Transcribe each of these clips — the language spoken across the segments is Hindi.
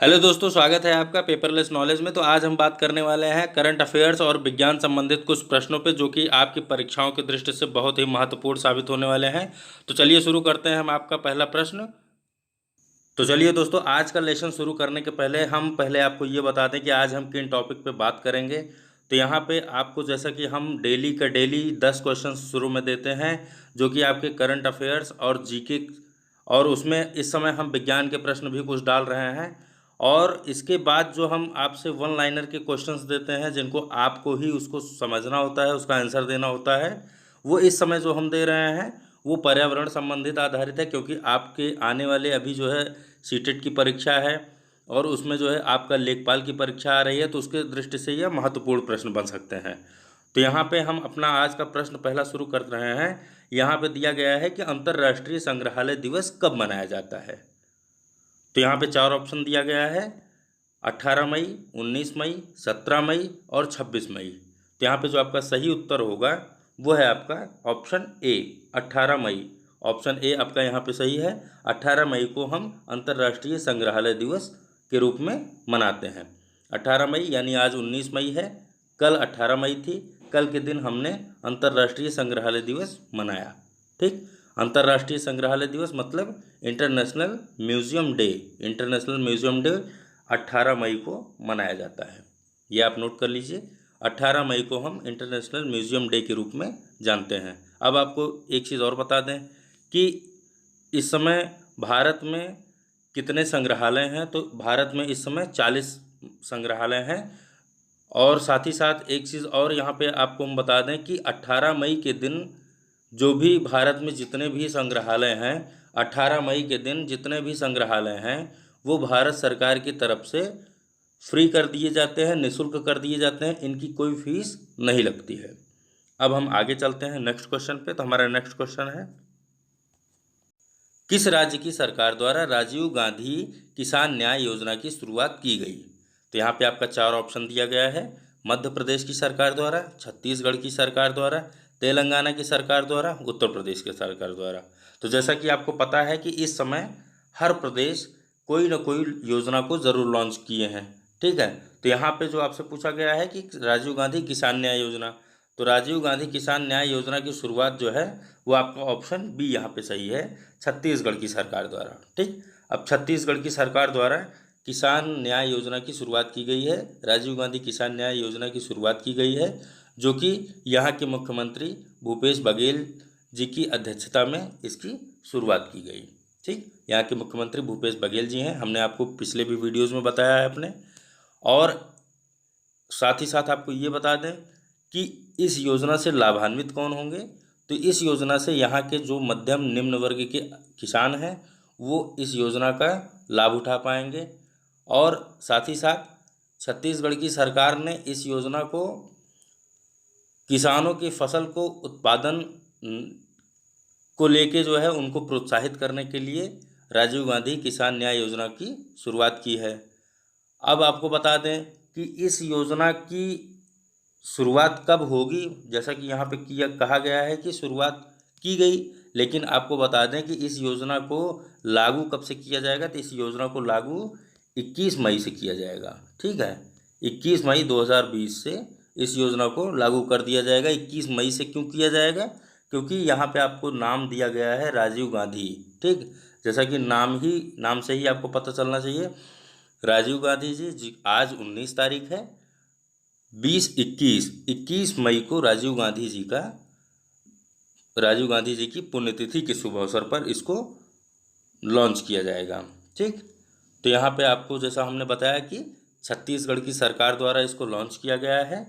हेलो दोस्तों, स्वागत है आपका पेपरलेस नॉलेज में। तो आज हम बात करने वाले हैं करंट अफेयर्स और विज्ञान संबंधित कुछ प्रश्नों पे, जो कि आपकी परीक्षाओं की दृष्टि से बहुत ही महत्वपूर्ण साबित होने वाले हैं। तो चलिए शुरू करते हैं हम आपका पहला प्रश्न। तो चलिए दोस्तों, आज का लेसन शुरू करने के पहले हम पहले आपको ये बता दें कि आज हम किन टॉपिक पे बात करेंगे। तो यहाँ पे आपको, जैसा कि हम डेली का डेली 10 क्वेश्चन शुरू में देते हैं, जो कि आपके करंट अफेयर्स और जीके, और उसमें इस समय हम विज्ञान के प्रश्न भी कुछ डाल रहे हैं। और इसके बाद जो हम आपसे वन लाइनर के क्वेश्चंस देते हैं, जिनको आपको ही उसको समझना होता है, उसका आंसर देना होता है, वो इस समय जो हम दे रहे हैं वो पर्यावरण संबंधित आधारित है, क्योंकि आपके आने वाले अभी जो है सीटेट की परीक्षा है और उसमें जो है आपका लेखपाल की परीक्षा आ रही है, तो उसके दृष्टि से यह महत्वपूर्ण प्रश्न बन सकते हैं। तो यहाँ पे हम अपना आज का प्रश्न पहला शुरू कर रहे हैं। यहाँ पे दिया गया है कि अंतर्राष्ट्रीय संग्रहालय दिवस कब मनाया जाता है। तो यहाँ पे 4 ऑप्शन दिया गया है: 18 मई, 19 मई, 17 मई और 26 मई। तो यहाँ पे जो आपका सही उत्तर होगा वो है आपका option A, 18 May. Option A आपका यहाँ पे सही है। 18 मई को हम अंतर्राष्ट्रीय संग्रहालय दिवस के रूप में मनाते हैं। 18 मई यानी आज 19 मई है, कल 18 मई थी, कल के दिन हमने अंतर्राष्ट्रीय संग्रहालय दिवस मनाया। ठीक, अंतर्राष्ट्रीय संग्रहालय दिवस मतलब international museum day. International museum day 18 मई को मनाया जाता है, ये आप नोट कर लीजिए। 18 मई को हम इंटरनेशनल म्यूजियम डे के रूप में जानते हैं। अब आपको एक चीज़ और बता दें कि इस समय भारत में कितने संग्रहालय हैं। तो भारत में इस समय 40 संग्रहालय हैं। और साथ ही साथ एक चीज़ और यहाँ पे आपको हम बता दें कि 18 मई के दिन जो भी भारत में जितने भी संग्रहालय हैं, 18 मई के दिन जितने भी संग्रहालय हैं वो भारत सरकार की तरफ से फ्री कर दिए जाते हैं, निःशुल्क कर दिए जाते हैं, इनकी कोई फीस नहीं लगती है। अब हम आगे चलते हैं नेक्स्ट क्वेश्चन पे। तो हमारा नेक्स्ट क्वेश्चन है, किस राज्य की सरकार द्वारा राजीव गांधी किसान न्याय योजना की शुरुआत की गई। तो यहाँ पे आपका 4 ऑप्शन दिया गया है: मध्य प्रदेश की सरकार द्वारा, छत्तीसगढ़ की सरकार द्वारा, तेलंगाना की सरकार द्वारा, उत्तर प्रदेश की सरकार द्वारा। तो जैसा कि आपको पता है कि इस समय हर प्रदेश कोई ना कोई योजना को ज़रूर लॉन्च किए हैं। ठीक है, तो यहाँ पे जो आपसे पूछा गया है कि राजीव गांधी किसान न्याय योजना, तो राजीव गांधी किसान न्याय योजना की शुरुआत जो है वो आपका ऑप्शन बी यहाँ पे सही है, छत्तीसगढ़ की सरकार द्वारा। ठीक, अब छत्तीसगढ़ की सरकार द्वारा किसान न्याय योजना की शुरुआत की गई है। राजीव गांधी किसान न्याय योजना की शुरुआत की गई है, जो कि यहाँ के मुख्यमंत्री भूपेश बघेल जी की अध्यक्षता में इसकी शुरुआत की गई। ठीक, यहाँ के मुख्यमंत्री भूपेश बघेल जी हैं, हमने आपको पिछले भी वीडियोज़ में बताया है अपने। और साथ ही साथ आपको ये बता दें कि इस योजना से लाभान्वित कौन होंगे। तो इस योजना से यहाँ के जो मध्यम निम्न वर्ग के किसान हैं वो इस योजना का लाभ उठा पाएंगे। और साथ ही साथ छत्तीसगढ़ की सरकार ने इस योजना को किसानों की फसल को उत्पादन को लेके जो है उनको प्रोत्साहित करने के लिए राजीव गांधी किसान न्याय योजना की शुरुआत की है। अब आपको बता दें कि इस योजना की शुरुआत कब होगी। जैसा कि यहाँ पे किया कहा गया है कि शुरुआत की गई, लेकिन आपको बता दें कि इस योजना को लागू कब से किया जाएगा। तो इस योजना को लागू 21 मई से किया जाएगा। ठीक है, 21 मई 2020 से इस योजना को लागू कर दिया जाएगा। 21 मई से क्यों किया जाएगा? क्योंकि यहाँ पे आपको नाम दिया गया है राजीव गांधी। ठीक, जैसा कि नाम से ही आपको पता चलना चाहिए। राजीव गांधी जी आज 19 तारीख है, 21 मई को राजीव गांधी जी की पुण्यतिथि के शुभ अवसर पर इसको लॉन्च किया जाएगा। ठीक, तो यहाँ पे आपको जैसा हमने बताया कि छत्तीसगढ़ की सरकार द्वारा इसको लॉन्च किया गया है।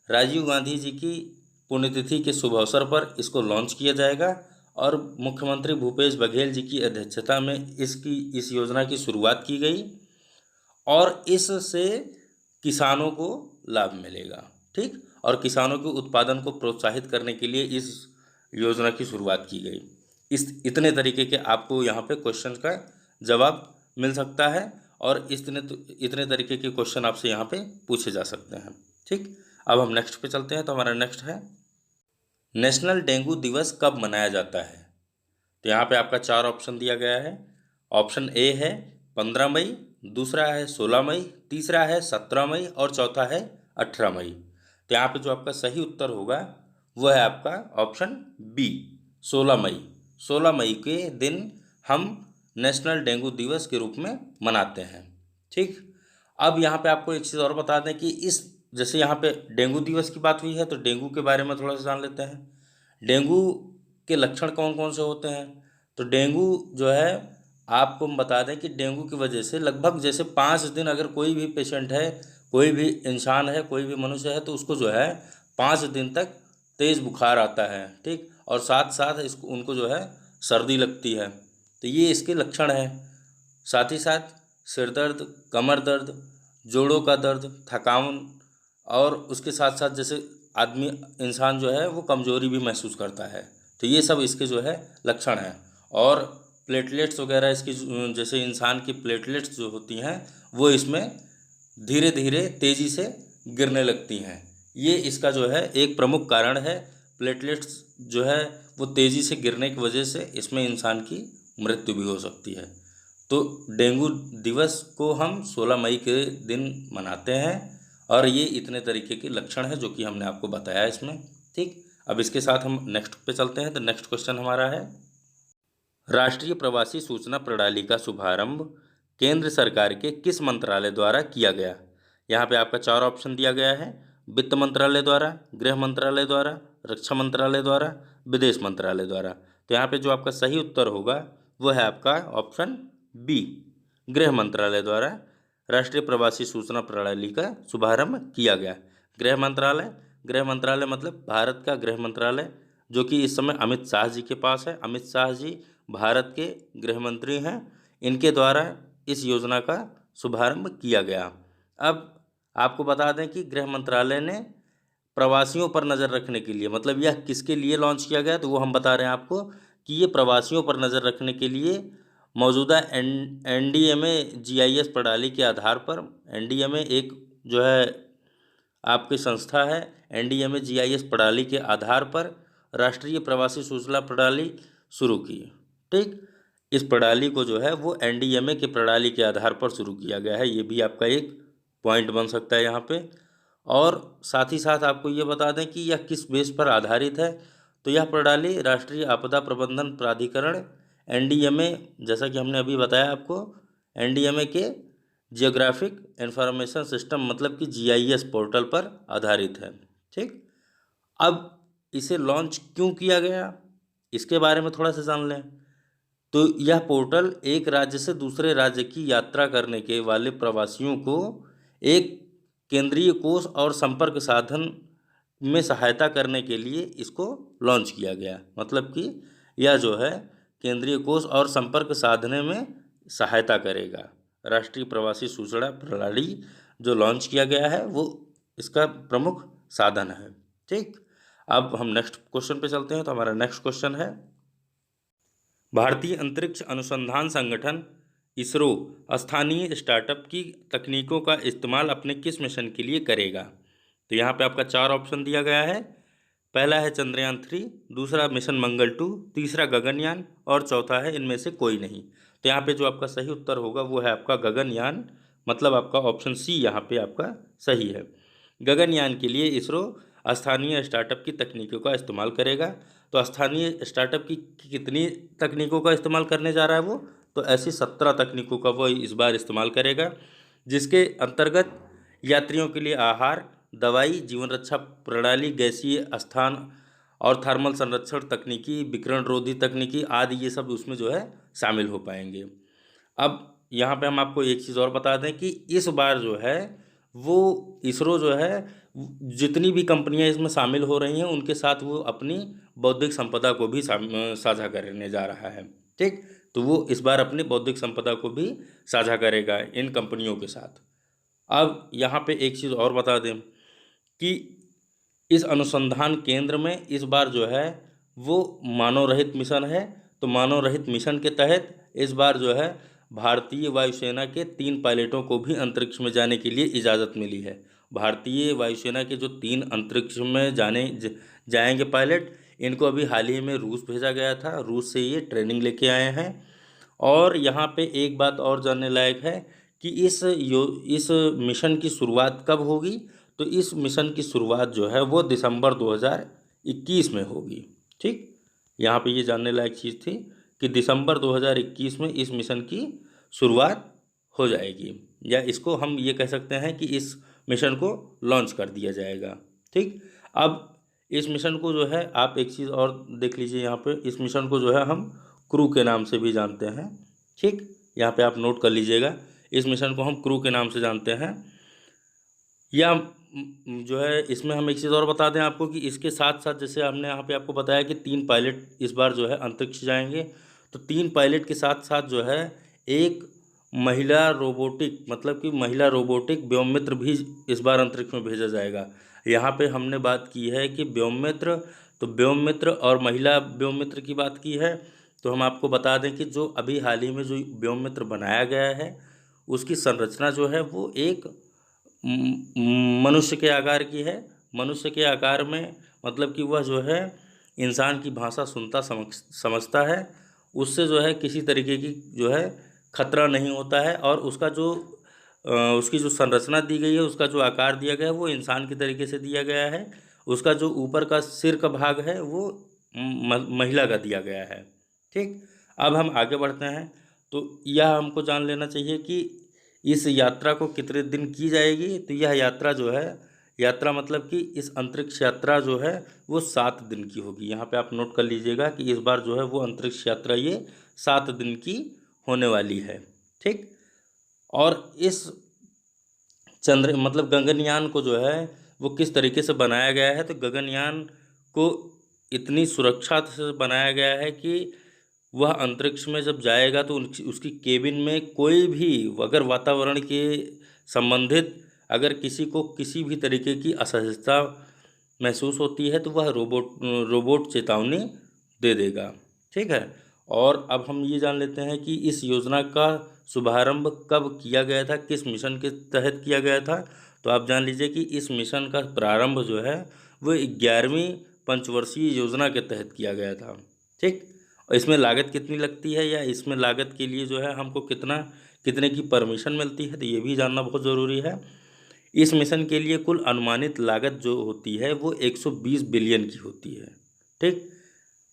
राजीव गांधी जी की पुण्यतिथि के शुभ अवसर पर इसको लॉन्च किया जाएगा और मुख्यमंत्री भूपेश बघेल जी की अध्यक्षता में इस योजना की शुरुआत की गई और इससे किसानों को लाभ मिलेगा। ठीक, और किसानों के उत्पादन को प्रोत्साहित करने के लिए इस योजना की शुरुआत की गई। इतने तरीके के आपको यहाँ पे क्वेश्चन का जवाब मिल सकता है और इतने तरीके के क्वेश्चन आपसे यहाँ पे पूछे जा सकते हैं। ठीक, अब हम नेक्स्ट पे चलते हैं। तो हमारा नेक्स्ट है, नेशनल डेंगू दिवस कब मनाया जाता है। तो यहाँ पे आपका 4 ऑप्शन दिया गया है। ऑप्शन ए है 15 मई, दूसरा है 16 मई, तीसरा है 17 मई और चौथा है 18 मई। तो यहाँ पे जो आपका सही उत्तर होगा वो है आपका ऑप्शन बी, 16 मई। 16 मई के दिन हम नेशनल डेंगू दिवस के रूप में मनाते हैं। ठीक, अब यहाँ पे आपको एक चीज़ और बता दें कि इस जैसे यहाँ पे डेंगू दिवस की बात हुई है तो डेंगू के बारे में थोड़ा सा जान लेते हैं। डेंगू के लक्षण कौन कौन से होते हैं? तो डेंगू जो है आपको हम बता दें कि डेंगू की वजह से लगभग जैसे 5 दिन अगर कोई भी पेशेंट है, कोई भी इंसान है, कोई भी मनुष्य है तो उसको जो है 5 दिन तक तेज़ बुखार आता है। ठीक, और साथ साथ इसको उनको जो है सर्दी लगती है। तो ये इसके लक्षण हैं। साथ ही साथ सिर दर्द, कमर दर्द, जोड़ों का दर्द, थकान और उसके साथ साथ जैसे आदमी इंसान जो है वो कमज़ोरी भी महसूस करता है। तो ये सब इसके जो है लक्षण हैं। और प्लेटलेट्स वगैरह इसकी जैसे इंसान की प्लेटलेट्स जो होती हैं वो इसमें धीरे धीरे तेज़ी से गिरने लगती हैं। ये इसका जो है एक प्रमुख कारण है। प्लेटलेट्स जो है वो तेज़ी से गिरने की वजह से इसमें इंसान की मृत्यु भी हो सकती है। तो डेंगू दिवस को हम 16 मई के दिन मनाते हैं और ये इतने तरीके के लक्षण हैं जो कि हमने आपको बताया इसमें। ठीक, अब इसके साथ हम नेक्स्ट पे चलते हैं। तो नेक्स्ट क्वेश्चन हमारा है, राष्ट्रीय प्रवासी सूचना प्रणाली का शुभारंभ केंद्र सरकार के किस मंत्रालय द्वारा किया गया? यहाँ पे आपका 4 ऑप्शन दिया गया है, वित्त मंत्रालय द्वारा, गृह मंत्रालय द्वारा, रक्षा मंत्रालय द्वारा, विदेश मंत्रालय द्वारा। तो यहाँ पे जो आपका सही उत्तर होगा वो है आपका ऑप्शन बी, गृह मंत्रालय द्वारा राष्ट्रीय प्रवासी सूचना प्रणाली का शुभारंभ किया गया। गृह मंत्रालय मतलब भारत का गृह मंत्रालय, जो कि इस समय अमित शाह जी के पास है। अमित शाह जी भारत के गृह मंत्री हैं। इनके द्वारा इस योजना का शुभारंभ किया गया। अब आपको बता दें कि गृह मंत्रालय ने प्रवासियों पर नज़र रखने के लिए, मतलब यह किसके लिए लॉन्च किया गया, तो वो हम बता रहे हैं आपको कि ये प्रवासियों पर नज़र रखने के लिए मौजूदा एनडीएमए जीआईएस प्रणाली के आधार पर, एनडीएमए एक जो है आपकी संस्था है, एनडीएमए जीआईएस प्रणाली के आधार पर राष्ट्रीय प्रवासी सूचना प्रणाली शुरू की। ठीक, इस प्रणाली को जो है वो एनडीएमए के प्रणाली के आधार पर शुरू किया गया है। ये भी आपका एक पॉइंट बन सकता है यहाँ पे। और साथ ही साथ आपको ये बता दें कि यह किस बेस पर आधारित है। तो यह प्रणाली राष्ट्रीय आपदा प्रबंधन प्राधिकरण एनडीएमए, जैसा कि हमने अभी बताया आपको, एनडीएमए के जियोग्राफिक इंफॉर्मेशन सिस्टम मतलब कि जीआईएस पोर्टल पर आधारित है। ठीक, अब इसे लॉन्च क्यों किया गया इसके बारे में थोड़ा सा जान लें। तो यह पोर्टल एक राज्य से दूसरे राज्य की यात्रा करने के वाले प्रवासियों को एक केंद्रीय कोष और संपर्क साधन में सहायता करने के लिए इसको लॉन्च किया गया। मतलब कि यह जो है केंद्रीय कोष और संपर्क साधने में सहायता करेगा। राष्ट्रीय प्रवासी सूचना प्रणाली जो लॉन्च किया गया है वो इसका प्रमुख साधन है। ठीक, अब हम नेक्स्ट क्वेश्चन पे चलते हैं। तो हमारा नेक्स्ट क्वेश्चन है, भारतीय अंतरिक्ष अनुसंधान संगठन इसरो स्थानीय स्टार्टअप की तकनीकों का इस्तेमाल अपने किस मिशन के लिए करेगा? तो यहाँ पे आपका 4 ऑप्शन दिया गया है। पहला है चंद्रयान 3, दूसरा मिशन मंगल 2, तीसरा गगनयान और चौथा है इनमें से कोई नहीं। तो यहाँ पे जो आपका सही उत्तर होगा वो है आपका गगनयान, मतलब आपका ऑप्शन सी यहाँ पे आपका सही है। गगनयान के लिए इसरो स्थानीय स्टार्टअप की तकनीकों का इस्तेमाल करेगा। तो स्थानीय स्टार्टअप की कितनी तकनीकों का इस्तेमाल करने जा रहा है वो? तो ऐसी 17 तकनीकों का वो इस बार इस्तेमाल करेगा, जिसके अंतर्गत यात्रियों के लिए आहार, दवाई, जीवन रक्षा प्रणाली, गैसीय स्थान और थर्मल संरक्षण तकनीकी, विकिरण रोधी तकनीकी आदि ये सब उसमें जो है शामिल हो पाएंगे। अब यहाँ पे हम आपको एक चीज़ और बता दें कि इस बार जो है वो इसरो जो है जितनी भी कंपनियां इसमें शामिल हो रही हैं उनके साथ वो अपनी बौद्धिक संपदा को भी साझा करने जा रहा है। ठीक, तो वो इस बार अपनी बौद्धिक संपदा को भी साझा करेगा इन कंपनियों के साथ। अब यहाँ पे एक चीज़ और बता दें कि इस अनुसंधान केंद्र में इस बार जो है वो मानव रहित मिशन है। तो मानव रहित मिशन के तहत इस बार जो है भारतीय वायुसेना के 3 पायलटों को भी अंतरिक्ष में जाने के लिए इजाज़त मिली है। भारतीय वायुसेना के जो 3 अंतरिक्ष में जाएंगे पायलट, इनको अभी हाल ही में रूस भेजा गया था। रूस से ये ट्रेनिंग लेके आए हैं। और यहाँ पे एक बात और जानने लायक है कि इस मिशन की शुरुआत कब होगी, तो इस मिशन की शुरुआत जो है वो दिसंबर 2021 में होगी। ठीक, यहाँ पे ये जानने लायक चीज़ थी कि दिसंबर 2021 में इस मिशन की शुरुआत हो जाएगी, या इसको हम ये कह सकते हैं कि इस मिशन को लॉन्च कर दिया जाएगा। ठीक, अब इस मिशन को जो है आप एक चीज़ और देख लीजिए, यहाँ पे इस मिशन को जो है हम क्रू के नाम से भी जानते हैं। ठीक, यहाँ पे आप नोट कर लीजिएगा, इस मिशन को हम क्रू के नाम से जानते हैं। या जो है इसमें हम एक चीज़ और बता दें आपको कि इसके साथ साथ जैसे हमने यहाँ पे आपको बताया कि 3 पायलट इस बार जो है अंतरिक्ष जाएंगे, तो 3 पायलट के साथ साथ जो है एक महिला रोबोटिक, मतलब कि महिला रोबोटिक व्योममित्र भी इस बार अंतरिक्ष में भेजा जाएगा। यहाँ पे हमने बात की है कि व्योममित्र, तो व्योममित्र और महिला व्योममित्र की बात की है, तो हम आपको बता दें कि जो अभी हाल ही में जो व्योममित्र बनाया गया है उसकी संरचना जो है वो एक मनुष्य के आकार की है। मनुष्य के आकार में मतलब कि वह जो है इंसान की भाषा सुनता समझता है, उससे जो है किसी तरीके की जो है खतरा नहीं होता है, और उसका जो उसकी जो संरचना दी गई है, उसका जो आकार दिया गया है वो इंसान की तरीके से दिया गया है। उसका जो ऊपर का सिर का भाग है वो महिला का दिया गया है। ठीक, अब हम आगे बढ़ते हैं, तो यह हमको जान लेना चाहिए कि इस यात्रा को कितने दिन की जाएगी। तो यह यात्रा जो है, यात्रा मतलब कि इस अंतरिक्ष यात्रा जो है वो 7 दिन की होगी। यहाँ पे आप नोट कर लीजिएगा कि इस बार जो है वो अंतरिक्ष यात्रा ये 7 दिन की होने वाली है। ठीक, और इस चंद्र मतलब गगनयान को जो है वो किस तरीके से बनाया गया है, तो गगनयान को इतनी सुरक्षा से बनाया गया है कि वह अंतरिक्ष में जब जाएगा तो उसकी केबिन में कोई भी अगर वातावरण के संबंधित अगर किसी को किसी भी तरीके की असहजता महसूस होती है तो वह रोबोट चेतावनी दे देगा। ठीक है, और अब हम ये जान लेते हैं कि इस योजना का शुभारंभ कब किया गया था, किस मिशन के तहत किया गया था। तो आप जान लीजिए कि इस मिशन का प्रारंभ जो है वो 11वीं पंचवर्षीय योजना के तहत किया गया था। ठीक, और इसमें लागत कितनी लगती है, या इसमें लागत के लिए जो है हमको कितने की परमिशन मिलती है, तो ये भी जानना बहुत ज़रूरी है। इस मिशन के लिए कुल अनुमानित लागत जो होती है वो 120 बिलियन की होती है। ठीक,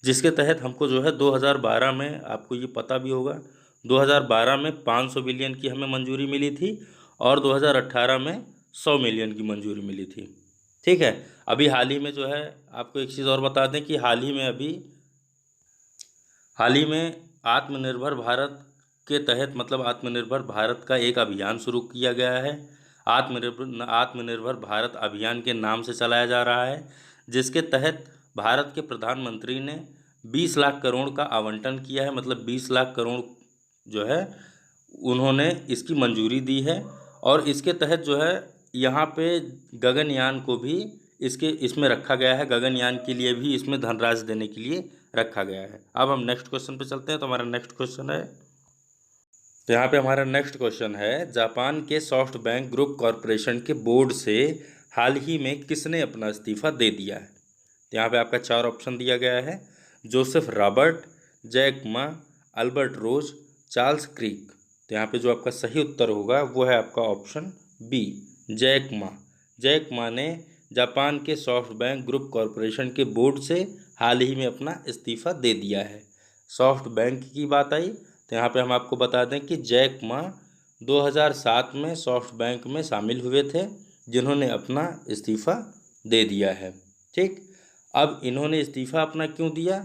जिसके तहत हमको जो है 2012 में, आपको ये पता भी होगा, 2012 में 500 बिलियन की हमें मंजूरी मिली थी, और 2018 में 100 मिलियन की मंजूरी मिली थी। ठीक है, अभी हाल ही में जो है आपको एक चीज़ और बता दें कि हाल ही में आत्मनिर्भर भारत के तहत, मतलब आत्मनिर्भर भारत का एक अभियान शुरू किया गया है। आत्मनिर्भर भारत अभियान के नाम से चलाया जा रहा है, जिसके तहत भारत के प्रधानमंत्री ने 20 लाख करोड़ का आवंटन किया है, मतलब 20 लाख करोड़ जो है उन्होंने इसकी मंजूरी दी है। और इसके तहत जो है यहाँ पे गगनयान को भी इसमें रखा गया है, गगनयान के लिए भी इसमें धनराशि देने के लिए रखा गया है। अब हम नेक्स्ट क्वेश्चन पे चलते हैं। तो हमारा नेक्स्ट क्वेश्चन है, तो यहाँ पे हमारा नेक्स्ट क्वेश्चन है, जापान के सॉफ्ट बैंक ग्रुप कॉरपोरेशन के बोर्ड से हाल ही में किसने अपना इस्तीफा दे दिया है। तो यहाँ पे आपका 4 ऑप्शन दिया गया है, Joseph Robert, Jack Ma, Albert Rose, Charles Creek. तो यहाँ पे जो आपका सही उत्तर होगा वो है आपका option B, Jack Ma. Jack Ma ने जापान के सॉफ्ट बैंक ग्रुप कॉरपोरेशन के बोर्ड से हाल ही में अपना इस्तीफा दे दिया है। सॉफ्ट बैंक की बात आई तो यहाँ पे हम आपको बता दें कि जैक मा 2007 में सॉफ्ट बैंक में शामिल हुए थे, जिन्होंने अपना इस्तीफ़ा दे दिया है। ठीक, अब इन्होंने इस्तीफ़ा अपना क्यों दिया,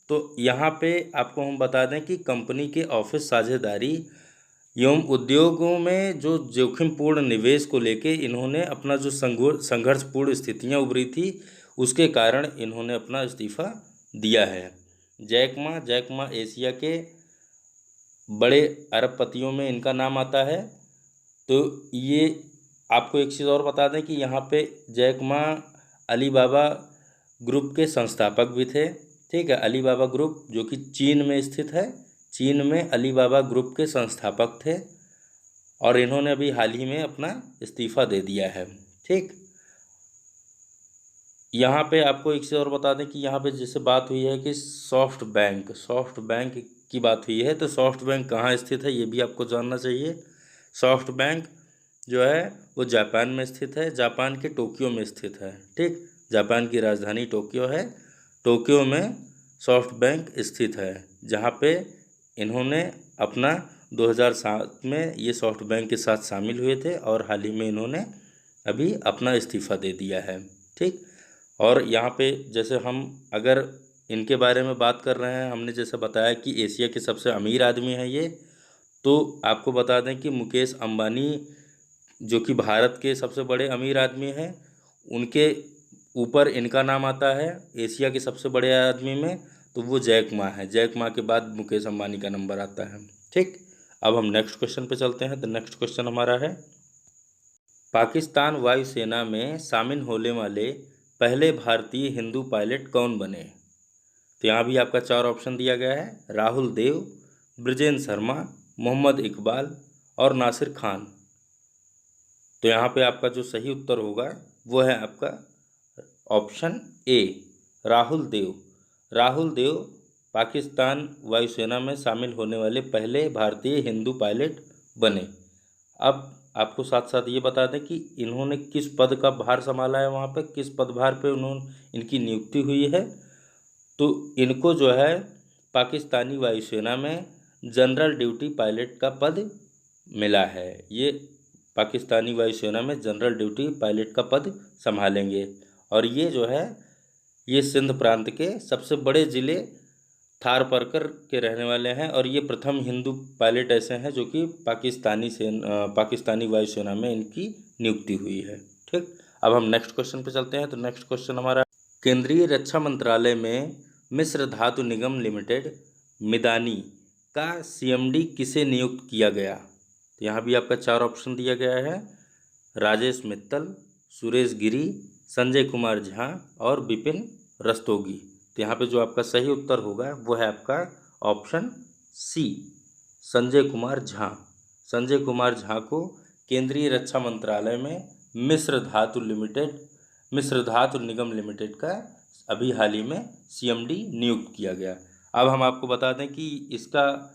तो यहाँ पे आपको हम बता दें कि कंपनी के ऑफिस साझेदारी एवं उद्योगों में जो जोखिमपूर्ण निवेश को लेके इन्होंने अपना जो संघर्षपूर्ण स्थितियाँ उभरी थी, उसके कारण इन्होंने अपना इस्तीफ़ा दिया है। जैक मा एशिया के बड़े अरबपतियों में इनका नाम आता है। तो ये आपको एक चीज़ और बता दें कि यहाँ पे जैक मा अलीबाबा ग्रुप के संस्थापक भी थे। ठीक है, अलीबाबा ग्रुप जो कि चीन में स्थित है, चीन में अलीबाबा ग्रुप के संस्थापक थे, और इन्होंने अभी हाल ही में अपना इस्तीफ़ा दे दिया है। ठीक, यहाँ पे आपको एक चीज़ और बता दें कि यहाँ पे जैसे बात हुई है कि सॉफ्ट बैंक की बात हुई है, तो सॉफ्ट बैंक कहाँ स्थित है ये भी आपको जानना चाहिए। सॉफ्ट बैंक जो है वो जापान में स्थित है, जापान के टोक्यो में स्थित है। ठीक, जापान की राजधानी टोक्यो है, टोक्यो में सॉफ्ट बैंक स्थित है, जहाँ पे इन्होंने अपना 2007 में ये सॉफ्ट बैंक के साथ शामिल हुए थे और हाल ही में इन्होंने अभी अपना इस्तीफ़ा दे दिया है। ठीक, और यहाँ पे जैसे हम अगर इनके बारे में बात कर रहे हैं, हमने जैसे बताया कि एशिया के सबसे अमीर आदमी हैं ये, तो आपको बता दें कि मुकेश अंबानी जो कि भारत के सबसे बड़े अमीर आदमी हैं, उनके ऊपर इनका नाम आता है एशिया के सबसे बड़े आदमी में, तो वो जैक मा है। जैक मा के बाद मुकेश अंबानी का नंबर आता है। ठीक, अब हम नेक्स्ट क्वेश्चन पे चलते हैं। तो नेक्स्ट क्वेश्चन हमारा है, पाकिस्तान वायुसेना में शामिल होने वाले पहले भारतीय हिंदू पायलट कौन बने? तो यहाँ भी आपका 4 ऑप्शन दिया गया है, राहुल देव, ब्रिजेंद्र शर्मा, मोहम्मद इकबाल और नासिर खान। तो यहाँ पे आपका जो सही उत्तर होगा वो है आपका ऑप्शन ए, राहुल देव। राहुल देव पाकिस्तान वायुसेना में शामिल होने वाले पहले भारतीय हिंदू पायलट बने। अब आपको साथ साथ ये बता दें कि इन्होंने किस पद का भार संभाला है, वहाँ पे किस पदभार पे उन्होंने इनकी नियुक्ति हुई है। तो इनको जो है पाकिस्तानी वायुसेना में जनरल ड्यूटी पायलट का पद मिला है। ये पाकिस्तानी वायुसेना में जनरल ड्यूटी पायलट का पद संभालेंगे, और ये जो है ये सिंध प्रांत के सबसे बड़े ज़िले थार परकर के रहने वाले हैं, और ये प्रथम हिंदू पायलट ऐसे हैं जो कि पाकिस्तानी वायुसेना में इनकी नियुक्ति हुई है। ठीक, अब हम नेक्स्ट क्वेश्चन पे चलते हैं। तो नेक्स्ट क्वेश्चन हमारा, केंद्रीय रक्षा मंत्रालय में मिस्र धातु निगम लिमिटेड मिदानी का सीएमडी किसे नियुक्त किया गया? तो यहाँ भी आपका 4 ऑप्शन दिया गया है, राजेश मित्तल, सुरेश गिरी, संजय कुमार झा और विपिन रस्तोगी। तो यहाँ पे जो आपका सही उत्तर होगा वो है आपका ऑप्शन सी, संजय कुमार झा। संजय कुमार झा को केंद्रीय रक्षा मंत्रालय में मिस्र धातु निगम लिमिटेड का अभी हाल ही में सीएमडी नियुक्त किया गया। अब हम आपको बता दें कि इसका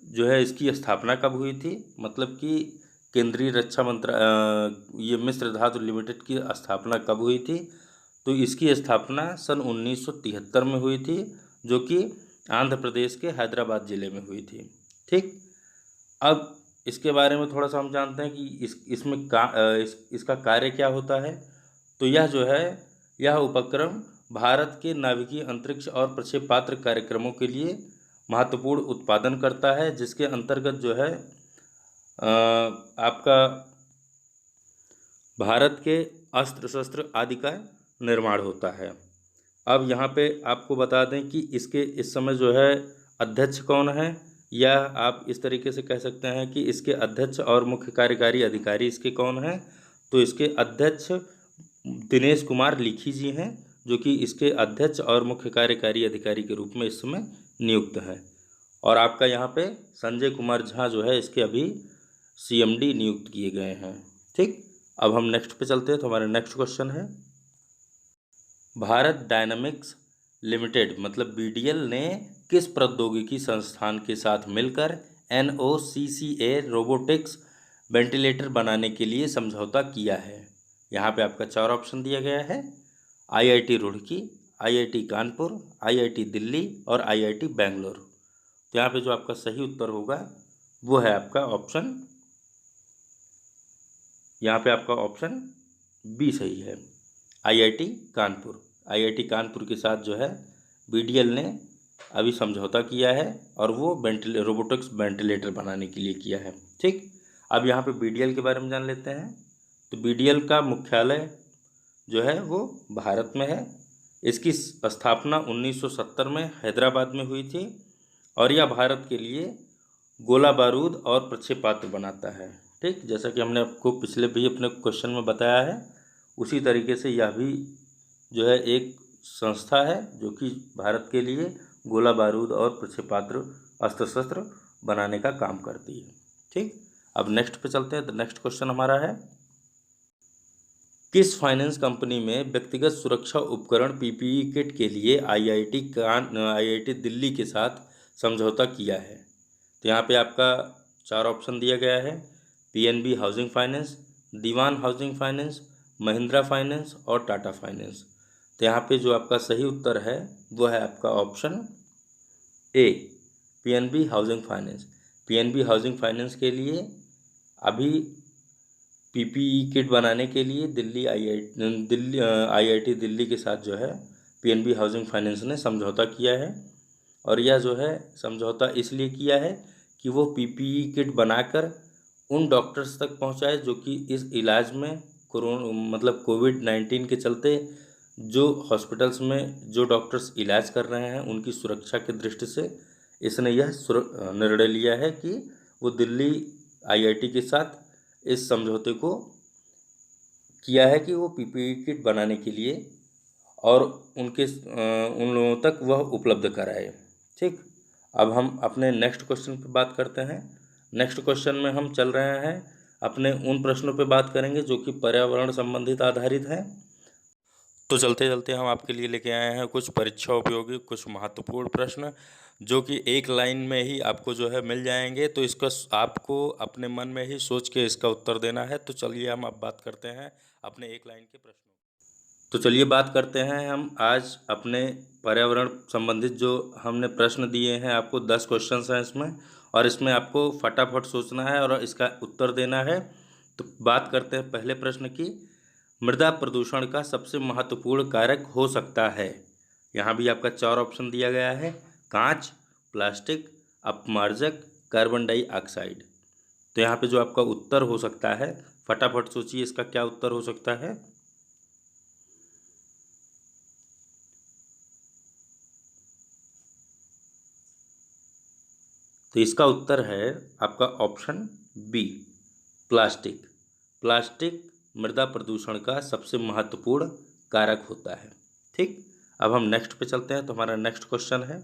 जो है इसकी स्थापना कब हुई थी, मतलब कि केंद्रीय रक्षा ये मिस्र धातु लिमिटेड की स्थापना कब हुई थी? तो इसकी स्थापना सन 1973 में हुई थी, जो कि आंध्र प्रदेश के हैदराबाद ज़िले में हुई थी। ठीक, अब इसके बारे में थोड़ा सा हम जानते हैं कि इसका कार्य क्या होता है। तो यह जो है यह उपक्रम भारत के नाभिकीय अंतरिक्ष और प्रक्षेपास्त्र कार्यक्रमों के लिए महत्वपूर्ण उत्पादन करता है, जिसके अंतर्गत जो है आपका भारत के अस्त्र शस्त्र आदि का निर्माण होता है। अब यहाँ पे आपको बता दें कि इसके इस समय जो है अध्यक्ष कौन है, या आप इस तरीके से कह सकते हैं कि इसके अध्यक्ष और मुख्य कार्यकारी अधिकारी इसके कौन हैं। तो इसके अध्यक्ष दिनेश कुमार लिखी जी हैं, जो कि इसके अध्यक्ष और मुख्य कार्यकारी अधिकारी के रूप में इस समय नियुक्त हैं। और आपका यहाँ पे संजय कुमार झा जो है इसके अभी सीएमडी नियुक्त किए गए हैं। ठीक, अब हम नेक्स्ट पे चलते हैं। तो हमारा नेक्स्ट क्वेश्चन है, भारत डायनामिक्स लिमिटेड मतलब बीडीएल ने किस प्रौद्योगिकी संस्थान के साथ मिलकर NOCCA रोबोटिक्स वेंटिलेटर बनाने के लिए समझौता किया है? यहाँ पे आपका 4 ऑप्शन दिया गया है, IIT Roorkee, IIT Kanpur, IIT Delhi और IIT बेंगलोर। तो यहाँ पे जो आपका सही उत्तर होगा वो है आपका ऑप्शन, यहाँ पे आपका ऑप्शन बी सही है, IIT कानपुर। IIT कानपुर के साथ जो है बीडीएल ने अभी समझौता किया है, और वो रोबोटिक्स वेंटिलेटर बनाने के लिए किया है। ठीक, अब यहाँ पे बीडीएल के बारे में जान लेते हैं। तो बीडीएल का मुख्यालय जो है वो भारत में है। इसकी स्थापना 1970 में हैदराबाद में हुई थी, और यह भारत के लिए गोला बारूद और प्रक्षेपास्त्र बनाता है। ठीक, जैसा कि हमने आपको पिछले भी अपने क्वेश्चन में बताया है, उसी तरीके से यह भी जो है एक संस्था है जो कि भारत के लिए गोला बारूद और प्रक्षेपास्त्र अस्त्र शस्त्र बनाने का काम करती है। ठीक, अब नेक्स्ट पे चलते हैं। तो नेक्स्ट क्वेश्चन हमारा है, किस फाइनेंस कंपनी में व्यक्तिगत सुरक्षा उपकरण PPE किट के लिए IIT दिल्ली के साथ समझौता किया है? तो यहाँ पे आपका 4 ऑप्शन दिया गया है, पीएनबी हाउसिंग फाइनेंस, दीवान हाउसिंग फाइनेंस, महिंद्रा फाइनेंस और टाटा फाइनेंस। तो यहाँ पे जो आपका सही उत्तर है वो है आपका option A, PNB housing finance. PNB housing finance के लिए अभी पीपीई किट बनाने के लिए आईआईटी दिल्ली के साथ जो है पीएनबी हाउसिंग फाइनेंस ने समझौता किया है। और यह जो है समझौता इसलिए किया है कि वो पीपीई किट बनाकर उन डॉक्टर्स तक पहुंचाए जो कि इस इलाज में कोविड-19 के चलते जो हॉस्पिटल्स में जो डॉक्टर्स इलाज कर रहे हैं उनकी सुरक्षा की दृष्टि से इसने यह निर्णय लिया है कि वो दिल्ली आईआईटी के साथ इस समझौते को किया है कि वो पीपीई किट बनाने के लिए और उन लोगों तक वह उपलब्ध कराए। ठीक, अब हम अपने नेक्स्ट क्वेश्चन पे बात करते हैं। नेक्स्ट क्वेश्चन में हम चल रहे हैं अपने उन प्रश्नों पे बात करेंगे जो कि पर्यावरण संबंधित आधारित हैं। तो चलते चलते हम आपके लिए लेके आए हैं कुछ परीक्षा उपयोगी कुछ महत्वपूर्ण प्रश्न जो कि एक लाइन में ही आपको जो है मिल जाएंगे। तो इसका आपको अपने मन में ही सोच के इसका उत्तर देना है। तो चलिए हम अब बात करते हैं अपने एक लाइन के प्रश्नों। तो चलिए बात करते हैं हम आज अपने पर्यावरण संबंधित जो हमने प्रश्न दिए हैं। आपको 10 क्वेश्चंस हैं इसमें और इसमें आपको फटाफट सोचना है और इसका उत्तर देना है। तो बात करते हैं पहले प्रश्न की। मृदा प्रदूषण का सबसे महत्वपूर्ण कारक हो सकता है। यहाँ भी आपका 4 ऑप्शन दिया गया है, कांच, प्लास्टिक, अपमार्जक, कार्बन डाइऑक्साइड। तो यहाँ पे जो आपका उत्तर हो सकता है, फटाफट सोचिए इसका क्या उत्तर हो सकता है। तो इसका उत्तर है आपका ऑप्शन बी, प्लास्टिक। प्लास्टिक मृदा प्रदूषण का सबसे महत्वपूर्ण कारक होता है। ठीक, अब हम नेक्स्ट पे चलते हैं। तो हमारा नेक्स्ट क्वेश्चन है,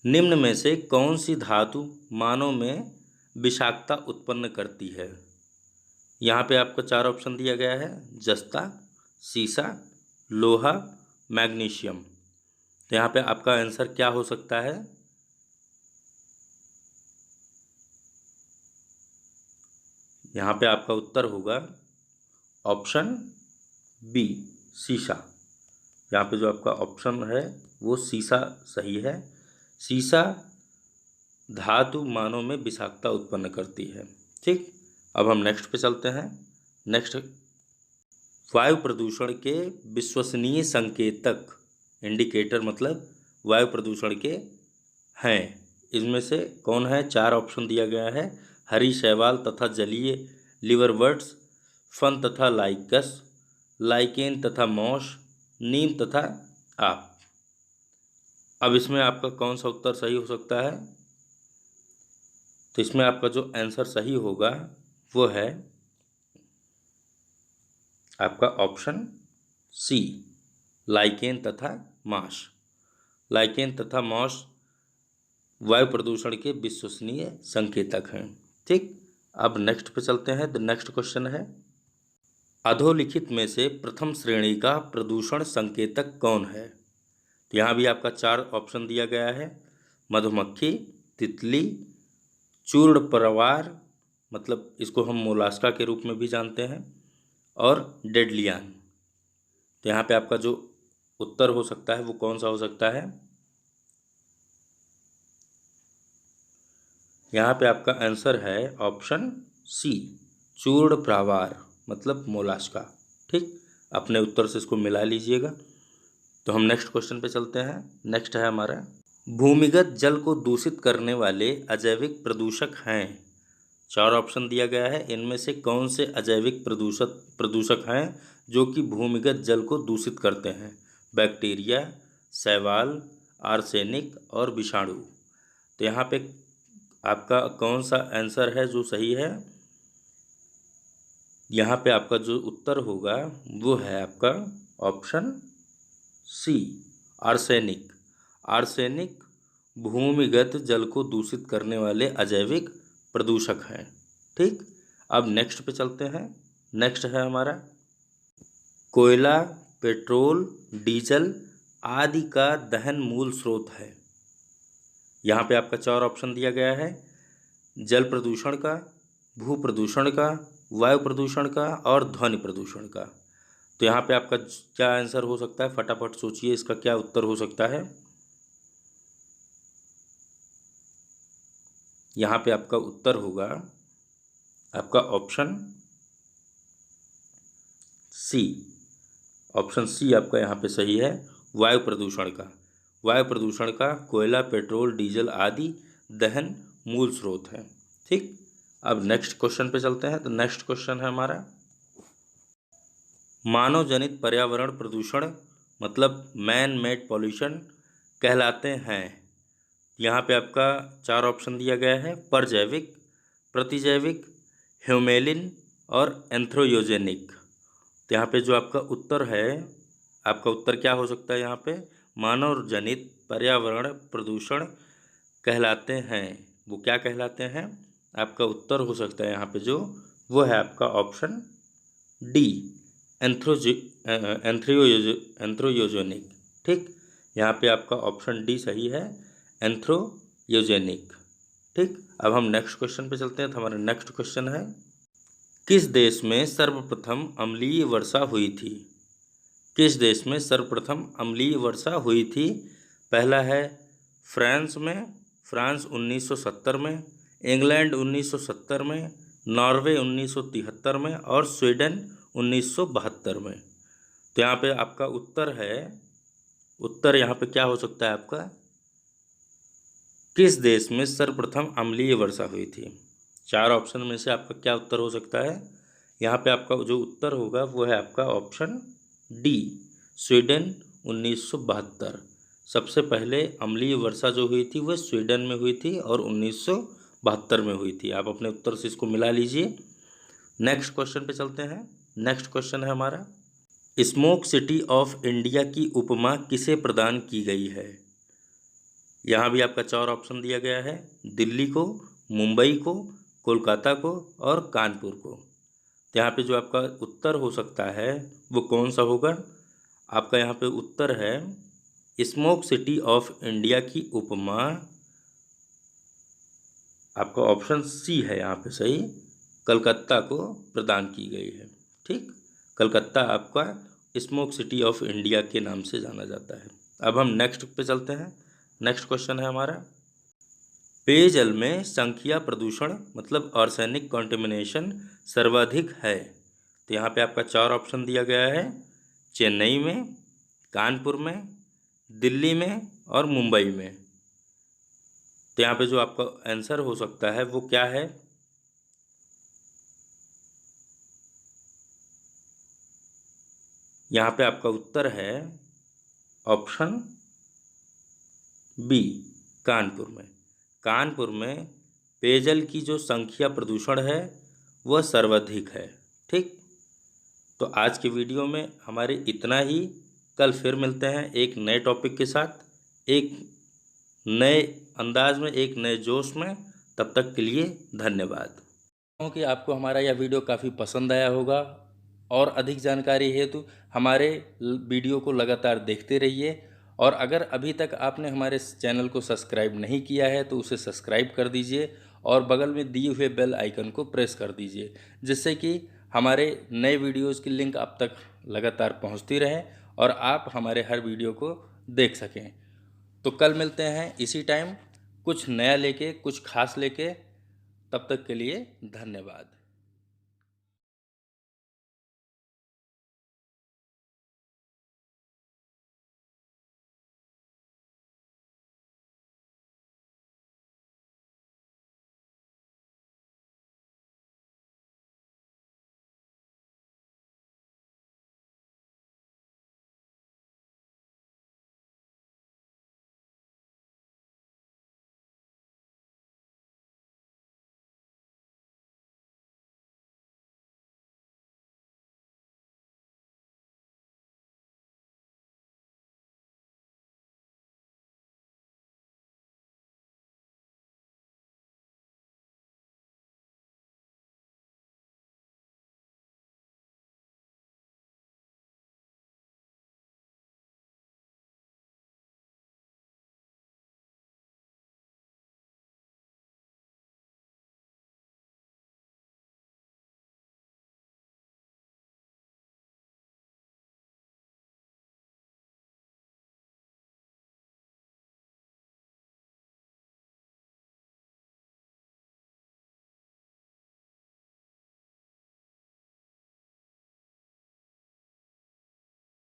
निम्न में से कौन सी धातु मानव में विषाक्तता उत्पन्न करती है। यहाँ पे आपको 4 ऑप्शन दिया गया है, जस्ता, सीसा, लोहा, मैग्नीशियम। तो यहाँ पे आपका आंसर क्या हो सकता है। यहाँ पे आपका उत्तर होगा ऑप्शन बी, सीसा। यहाँ पे जो आपका ऑप्शन है वो सीसा सही है। सीसा धातु मानव में विषाक्तता उत्पन्न करती है। ठीक, अब हम नेक्स्ट पे चलते हैं। नेक्स्ट, वायु प्रदूषण के विश्वसनीय संकेतक, इंडिकेटर मतलब वायु प्रदूषण के हैं, इनमें से कौन है। 4 ऑप्शन दिया गया है, हरी शैवाल तथा जलीय लिवरवर्ट्स, फन तथा लाइकस, लाइकेन तथा मॉस, नीम तथा आप। अब इसमें आपका कौन सा उत्तर सही हो सकता है। तो इसमें आपका जो आंसर सही होगा वो है आपका ऑप्शन सी, लाइकेन तथा मॉस। लाइकेन तथा मॉस वायु प्रदूषण के विश्वसनीय संकेतक हैं। ठीक, अब नेक्स्ट पे चलते हैं। द नेक्स्ट क्वेश्चन है, अधोलिखित में से प्रथम श्रेणी का प्रदूषण संकेतक कौन है। तो यहाँ भी आपका 4 ऑप्शन दिया गया है, मधुमक्खी, तितली, चूर्ण प्रवार मतलब इसको हम मोलास्का के रूप में भी जानते हैं, और डेडलियान। तो यहाँ पे आपका जो उत्तर हो सकता है वो कौन सा हो सकता है। यहाँ पे आपका आंसर है ऑप्शन सी, चूर्ण प्रवार मतलब मोलास्का। ठीक, अपने उत्तर से इसको मिला लीजिएगा। तो हम नेक्स्ट क्वेश्चन पे चलते हैं। नेक्स्ट है हमारा, भूमिगत जल को दूषित करने वाले अजैविक प्रदूषक हैं। 4 ऑप्शन दिया गया है, इनमें से कौन से अजैविक प्रदूषक हैं जो कि भूमिगत जल को दूषित करते हैं। बैक्टीरिया, शैवाल, आर्सेनिक और विषाणु। तो यहाँ पे आपका कौन सा आंसर है जो सही है। यहाँ पे आपका जो उत्तर होगा वो है आपका ऑप्शन सी, आर्सेनिक। आर्सेनिक भूमिगत जल को दूषित करने वाले अजैविक प्रदूषक हैं। ठीक, अब नेक्स्ट पे चलते हैं। नेक्स्ट है हमारा, कोयला, पेट्रोल, डीजल आदि का दहन मूल स्रोत है। यहाँ पे आपका 4 ऑप्शन दिया गया है, जल प्रदूषण का, भू प्रदूषण का, वायु प्रदूषण का और ध्वनि प्रदूषण का। तो यहाँ पे आपका क्या आंसर हो सकता है, फटाफट सोचिए इसका क्या उत्तर हो सकता है। यहाँ पे आपका उत्तर होगा आपका ऑप्शन सी। ऑप्शन सी आपका यहाँ पे सही है, वायु प्रदूषण का। वायु प्रदूषण का कोयला, पेट्रोल, डीजल आदि दहन मूल स्रोत है। ठीक, अब नेक्स्ट क्वेश्चन पे चलते हैं। तो नेक्स्ट क्वेश्चन है हमारा, मानव जनित पर्यावरण प्रदूषण मतलब मैन मेड पॉल्यूशन कहलाते हैं। यहाँ पे आपका 4 ऑप्शन दिया गया है, परजैविक, प्रतिजैविक, ह्यूमेलिन और एंथ्रोयोजेनिक। तो यहाँ पे जो आपका उत्तर है, आपका उत्तर क्या हो सकता है यहाँ पे, मानव जनित पर्यावरण प्रदूषण कहलाते हैं। वो क्या कहलाते हैं, आपका उत्तर हो सकता है यहाँ पे जो वो है आपका ऑप्शन डी, एंथ्रोयोजेनिक। ठीक, यहाँ पे आपका ऑप्शन डी सही है, एंथ्रोयोजेनिक। ठीक, अब हम नेक्स्ट क्वेश्चन पे चलते हैं। तो हमारा नेक्स्ट क्वेश्चन है, किस देश में सर्वप्रथम अम्लीय वर्षा हुई थी। किस देश में सर्वप्रथम अम्लीय वर्षा हुई थी। पहला है फ्रांस में, फ्रांस 1970 में, इंग्लैंड 1970 में, नॉर्वे 1973 में और स्वीडन 1972 में। तो यहाँ पे आपका उत्तर है, उत्तर यहाँ पे क्या हो सकता है आपका, किस देश में सर्वप्रथम अम्लीय वर्षा हुई थी। 4 ऑप्शन में से आपका क्या उत्तर हो सकता है। यहाँ पे आपका जो उत्तर होगा वो है आपका ऑप्शन डी, स्वीडन 1972। सबसे पहले अम्लीय वर्षा जो हुई थी वह स्वीडन में हुई थी और 1972 में हुई थी। आप अपने उत्तर से इसको मिला लीजिए। नेक्स्ट क्वेश्चन पे चलते हैं। नेक्स्ट क्वेश्चन है हमारा, स्मोक सिटी ऑफ इंडिया की उपमा किसे प्रदान की गई है। यहाँ भी आपका 4 ऑप्शन दिया गया है, दिल्ली को, मुंबई को, कोलकाता को और कानपुर को। तो यहाँ पे जो आपका उत्तर हो सकता है वो कौन सा होगा, आपका यहाँ पे उत्तर है स्मोक सिटी ऑफ इंडिया की उपमा, आपका ऑप्शन सी है यहाँ पे सही, कलकत्ता को प्रदान की गई है। ठीक, कलकत्ता आपका स्मोक सिटी ऑफ इंडिया के नाम से जाना जाता है। अब हम नेक्स्ट पे चलते हैं। नेक्स्ट क्वेश्चन है हमारा, पेयजल में संख्या प्रदूषण मतलब आर्सेनिक कॉन्टेमिनेशन सर्वाधिक है। तो यहाँ पे आपका 4 ऑप्शन दिया गया है, चेन्नई में, कानपुर में, दिल्ली में और मुंबई में। तो यहाँ पे जो आपका आंसर हो सकता है वो क्या है, यहाँ पे आपका उत्तर है ऑप्शन बी, कानपुर में। कानपुर में पेयजल की जो संख्या प्रदूषण है वह सर्वाधिक है। ठीक, तो आज के वीडियो में हमारे इतना ही। कल फिर मिलते हैं एक नए टॉपिक के साथ, एक नए अंदाज में, एक नए जोश में। तब तक के लिए धन्यवाद। क्योंकि आपको हमारा यह वीडियो काफ़ी पसंद आया होगा और अधिक जानकारी हेतु हमारे वीडियो को लगातार देखते रहिए। और अगर अभी तक आपने हमारे चैनल को सब्सक्राइब नहीं किया है तो उसे सब्सक्राइब कर दीजिए और बगल में दिए हुए बेल आइकन को प्रेस कर दीजिए, जिससे कि हमारे नए वीडियोस की लिंक आप तक लगातार पहुंचती रहे और आप हमारे हर वीडियो को देख सकें। तो कल मिलते हैं इसी टाइम, कुछ नया लेके, कुछ खास लेके। तब तक के लिए धन्यवाद।